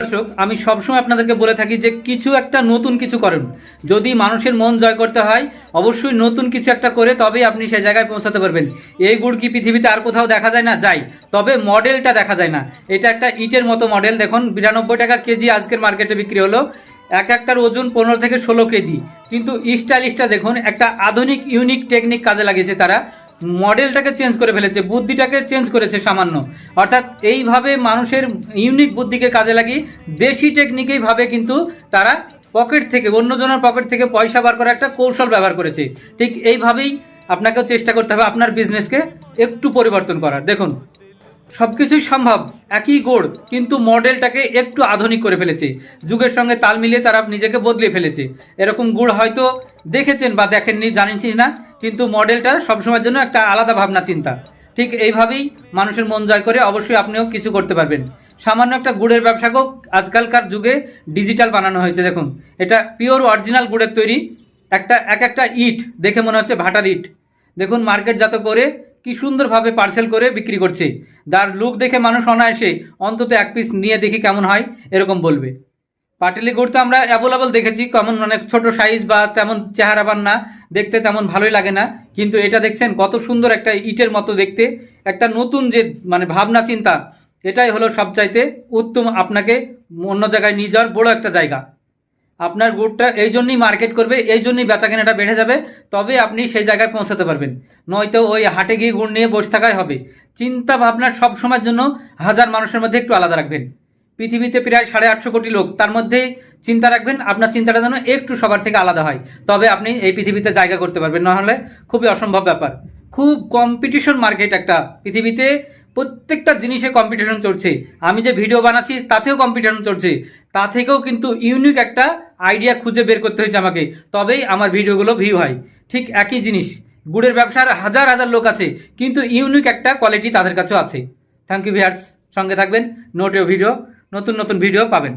দর্শক, আমি সবসময় আপনাদেরকে বলে থাকি যে কিছু একটা নতুন কিছু করুন। যদি মানুষের মন জয় করতে হয়, অবশ্যই নতুন কিছু একটা করে তবেই আপনি সেই জায়গায় পৌঁছাতে পারবেন। এই গুড় কি পৃথিবীতে আর কোথাও দেখা যায় না? যায়, তবে মডেলটা দেখা যায় না। এটা একটা ইটের মতো মডেল। দেখুন, 92 টাকা কেজি আজকের মার্কেটে বিক্রি হলো। এক একটার ওজন 15 থেকে 16 কেজি। কিন্তু স্টাইলিশটা দেখুন, একটা আধুনিক ইউনিক টেকনিক কাজে লাগিয়েছে তারা। মডেলটাকে চেঞ্জ করে ফেলেছে, বুদ্ধিটাকে চেঞ্জ করেছে সামান্য। অর্থাৎ এইভাবে মানুষের ইউনিক বুদ্ধিকে কাজে লাগিয়ে দেশি টেকনিকেই ভাবে কিন্তু তারা পকেট থেকে, অন্যজনের পকেট থেকে পয়সা বার করার একটা কৌশল ব্যবহার করেছে। ঠিক এইভাবেই আপনাকেও চেষ্টা করতে হবে আপনার বিজনেসকে একটু পরিবর্তন করার। দেখুন, সব কিছুই সম্ভব। একই গোড়, কিন্তু মডেলটাকে একটু আধুনিক করে ফেলেছে। যুগের সঙ্গে তাল মিলিয়ে তারা নিজেকে বদলে ফেলেছে। এরকম গুড় হয়তো দেখেছেন বা দেখেননি জানিছি না, কিন্তু মডেলটা সবসময়ের জন্য একটা আলাদা ভাবনা চিন্তা। ঠিক এইভাবেই মানুষের মন জয় করে অবশ্যই আপনিও কিছু করতে পারবেন। সামান্য একটা গুড়ের ব্যবসাকেও আজকালকার যুগে ডিজিটাল বানানো হয়েছে। দেখুন, এটা পিওর অরিজিনাল গুড়ের তৈরি। এক একটা ইট দেখে মনে হচ্ছে ভাটার ইট। দেখুন, মার্কেটজাত করে কি সুন্দরভাবে পার্সেল করে বিক্রি করছে। যার লুক দেখে মানুষ অনায়াসে অন্তত এক পিস নিয়ে দেখি কেমন হয় এরকম বলবে। পাটালি গুড় তো আমরা অ্যাভেলেবল দেখেছি, কেমন মানে ছোট সাইজ বা তেমন চেহারাবান না, দেখতে তেমন ভালোই লাগে না। কিন্তু এটা দেখছেন কত সুন্দর, একটা ইটের মতো দেখতে। একটা নতুন যে মানে ভাবনা চিন্তা, এটাই হলো সবচাইতে উত্তম আপনাকে অন্য জায়গায় নিয়ে যাওয়ার বড় একটা জায়গা। আপনার গুড়টা এই জন্যই মার্কেট করবে, এই জন্যই বেচা কেনাটা বেড়ে যাবে। তবে আপনি সেই জায়গায় পৌঁছাতে পারবেন। নয়তো ওই হাটে গিয়ে গুড় নিয়ে বসে থাকাই হবে। চিন্তা ভাবনা সব সময়ের জন্য হাজার মানুষের মধ্যে একটু আলাদা রাখবেন। পৃথিবীতে প্রায় 850 কোটি লোক, তার মধ্যে চিন্তা রাখবেন আপনার চিন্তাটা যেন একটু সবার থেকে আলাদা হয়। তবে আপনি এই পৃথিবীতে জায়গা করতে পারবেন, নাহলে খুবই অসম্ভব ব্যাপার। খুব কম্পিটিশন মার্কেট একটা পৃথিবীতে। প্রত্যেকটা জিনিসে কম্পিটিশন চলছে। আমি যে ভিডিও বানাচ্ছি তাতেও কম্পিটিশন চলছে। তা থেকেও কিন্তু ইউনিক একটা আইডিয়া খুঁজে বের করতে হয়েছে আমাকে, তবেই আমার ভিডিওগুলো ভিউ হয়। ঠিক একই জিনিস, গুড়ের ব্যবসার হাজার হাজার লোক আছে, কিন্তু ইউনিক একটা কোয়ালিটি তাদের কাছেও আছে। থ্যাংক ইউ ভিউয়ার্স, সঙ্গে থাকবেন। নোটেও ভিডিও, নতুন নতুন ভিডিও পাবেন।